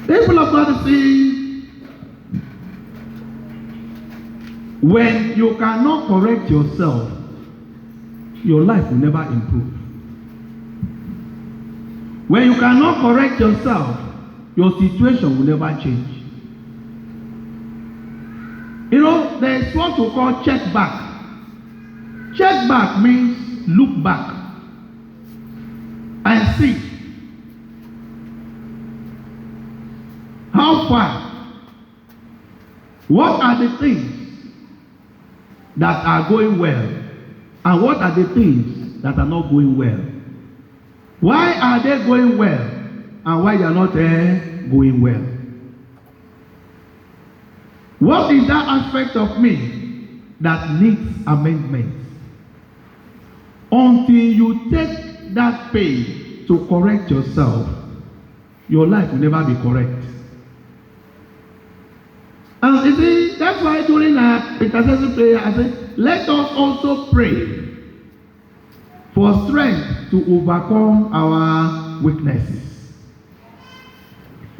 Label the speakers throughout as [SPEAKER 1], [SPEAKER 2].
[SPEAKER 1] People of God, see, when you cannot correct yourself, your life will never improve. When you cannot correct yourself, your situation will never change. You know, there is what we call check back. Check back means look back and see how far, what are the things that are going well, and what are the things that are not going well. Why are they going well, and why they are not going well? What is that aspect of me that needs amendment? Until you take that pain to correct yourself, your life will never be correct. And you see, that's why during our intercessory prayer, I said, let us also pray for strength to overcome our weaknesses.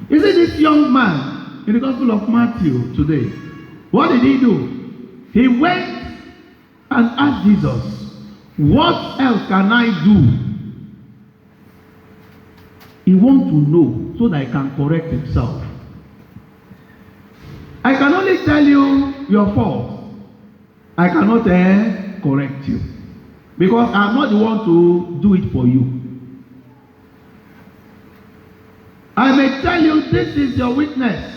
[SPEAKER 1] You see, this young man in the Gospel of Matthew today, what did he do? He went and asked Jesus, what else can I do? He wants to know so that he can correct himself. I can only tell you your fault. I cannot correct you. Because I'm not the one to do it for you. I may tell you this is your weakness.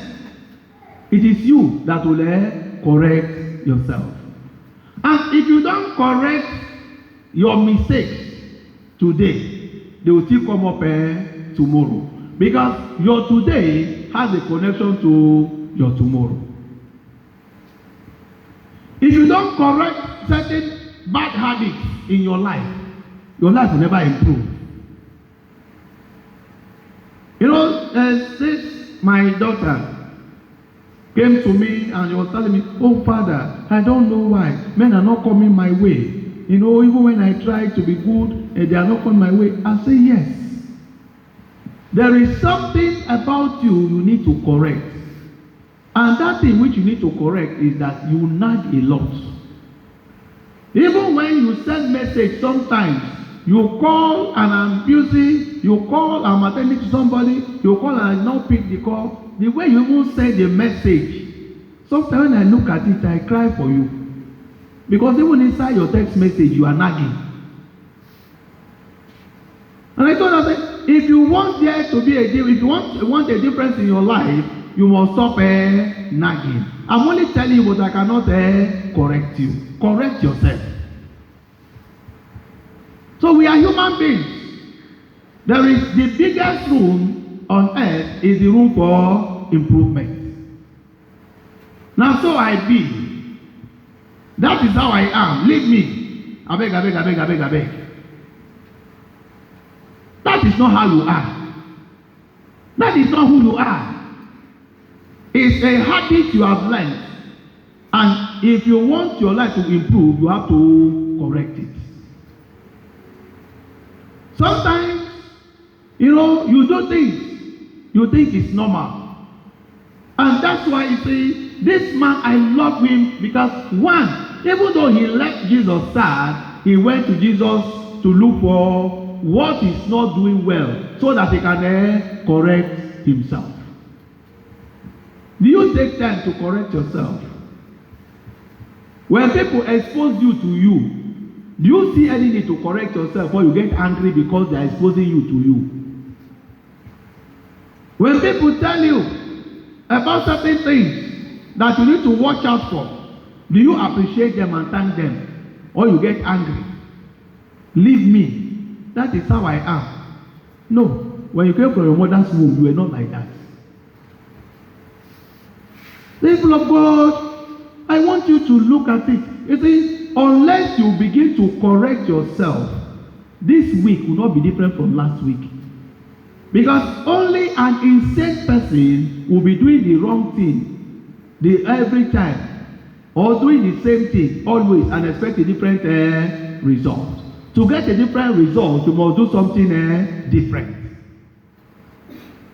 [SPEAKER 1] It is you that will correct yourself. And if you don't correct your mistakes today, they will still come up tomorrow. Because your today has a connection to your tomorrow. If you don't correct certain bad habits in your life will never improve. You know, since my daughter came to me and she was telling me, oh Father, I don't know why men are not coming my way. You know, even when I try to be good, they are not coming my way. I say yes. There is something about you need to correct. And that thing which you need to correct is that you nag a lot. Even when you send message, sometimes you call and I'm busy, you call, I'm attending to somebody, you call and I not pick the call. The way you even send the message, sometimes when I look at it, I cry for you. Because even inside your text message, you are nagging. And I told her, if you want there to be a deal, if you want a difference in your life, you must stop nagging. I'm only telling you, but I cannot correct you. Correct yourself. So we are human beings. There is the biggest room on earth is the room for improvement. Now so I be. That is how I am. Leave me. I beg. That is not how you are. That is not who you are. It's a habit you have learned. And if you want your life to improve, you have to correct it. Sometimes, you know, you do things you think it's normal. And that's why you see, this man, I love him because one, even though he left Jesus sad, he went to Jesus to look for what is not doing well so that he can correct himself. Do you take time to correct yourself? When people expose you to you, do you see any need to correct yourself or you get angry because they are exposing you to you? When people tell you about certain things that you need to watch out for, do you appreciate them and thank them? Or you get angry? Leave me. That is how I am. No. When you came from your mother's womb, you were not like that. People of God, I want you to look at it. You see, unless you begin to correct yourself, this week will not be different from last week. Because only an insane person will be doing the wrong thing every time, or doing the same thing always and expect a different result. To get a different result, you must do something different.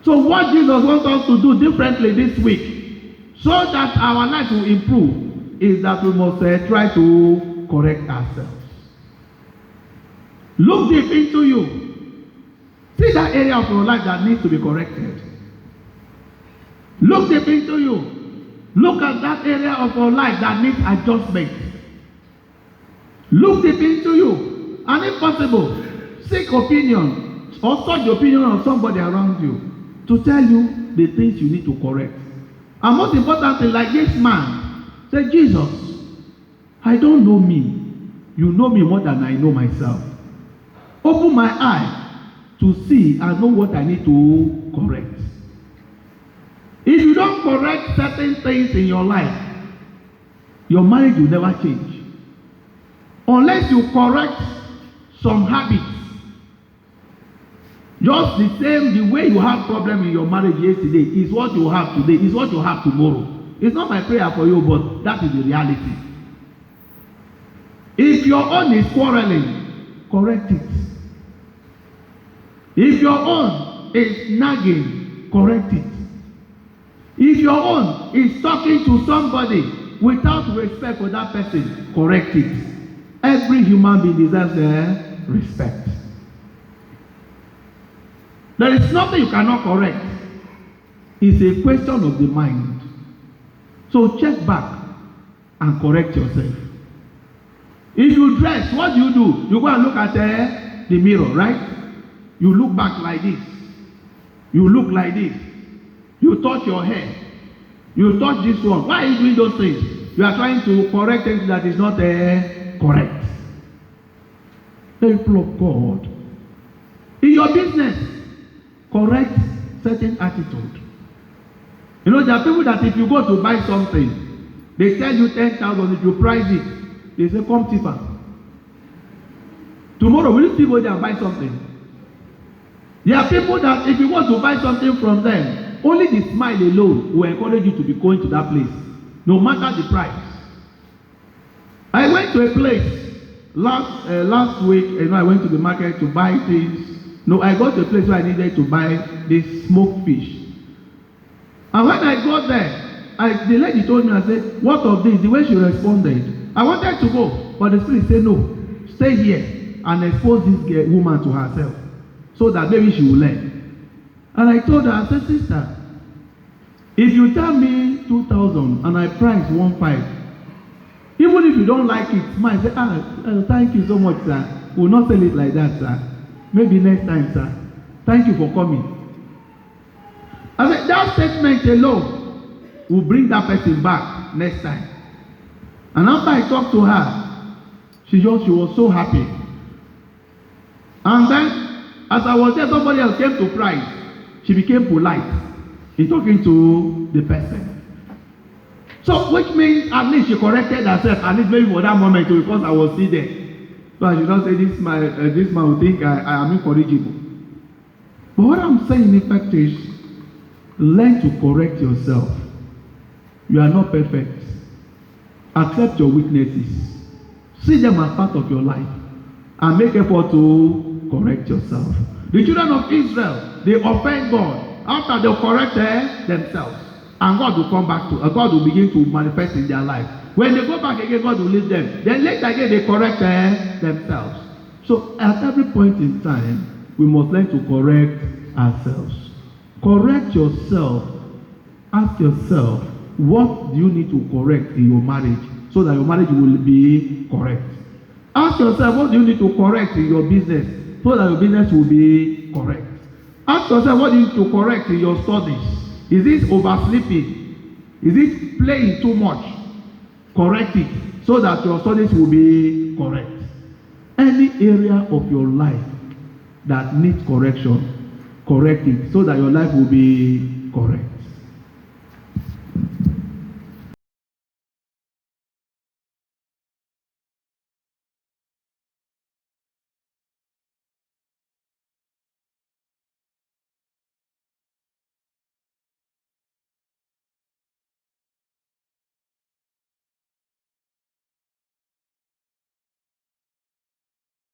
[SPEAKER 1] So what Jesus wants us to do differently this week, so that our life will improve, is that we must try to correct ourselves. Look deep into you. See that area of your life that needs to be corrected. Look deep into you. Look at that area of your life that needs adjustment. Look deep into you. And if possible, seek opinion or search the opinion of somebody around you to tell you the things you need to correct. And most importantly, like this man, say, Jesus, I don't know me. You know me more than I know myself. Open my eye to see and know what I need to correct. If you don't correct certain things in your life, your marriage will never change. Unless you correct some habits. Just the same, the way you have problem in your marriage yesterday is what you have today, is what you have tomorrow. It's not my prayer for you, but that is the reality. If your own is quarreling, correct it. If your own is nagging, correct it. If your own is talking to somebody without respect for that person, correct it. Every human being deserves respect. There is nothing you cannot correct. It's a question of the mind. So check back and correct yourself. If you dress, what do? You go and look at the mirror, right? You look back like this. You look like this. You touch your hair. You touch this one. Why are you doing those things? You are trying to correct things that is not correct. People of God. In your business, correct certain attitude. You know, there are people that if you go to buy something, they tell you 10,000, if you price it, they say, come cheaper. Tomorrow, will you still go there and buy something? There are people that if you want to buy something from them, only the smile alone will encourage you to be going to that place, no matter the price. I went to a place last week. I went to the market to buy things. No, I got to a place where I needed to buy this smoked fish. And when I got there, the lady told me, I said, what of this? The way she responded, I wanted to go, but the spirit said, no, stay here and expose this woman to herself, so that maybe she will learn. And I told her, I said, sister, if you tell me 2,000 and I price 1,500, even if you don't like it, smile, say, thank you so much, sir. We will not sell it like that, sir. Maybe next time, sir. Thank you for coming. I said, that statement alone will bring that person back next time. And after I talked to her, she was so happy. And then, as I was there, somebody else came to price. She became polite in talking to the person. So, which means at least she corrected herself, at least maybe for that moment, because I was still there. So I should not say this man will think I am incorrigible. But what I'm saying in fact is, learn to correct yourself. You are not perfect. Accept your weaknesses. See them as part of your life. And make effort to correct yourself. The children of Israel, they offend God. After they correct themselves. And God will come back to, God will begin to manifest in their life. When they go back again, God will lead them. Then later again, they correct themselves. So at every point in time, we must learn to correct ourselves. Correct yourself. Ask yourself, what do you need to correct in your marriage so that your marriage will be correct? Ask yourself, what do you need to correct in your business so that your business will be correct? Ask yourself, what do you need to correct in your studies? Is it oversleeping? Is it playing too much? Correct it so that your studies will be correct. Any area of your life that needs correction, correct it so that your life will be correct.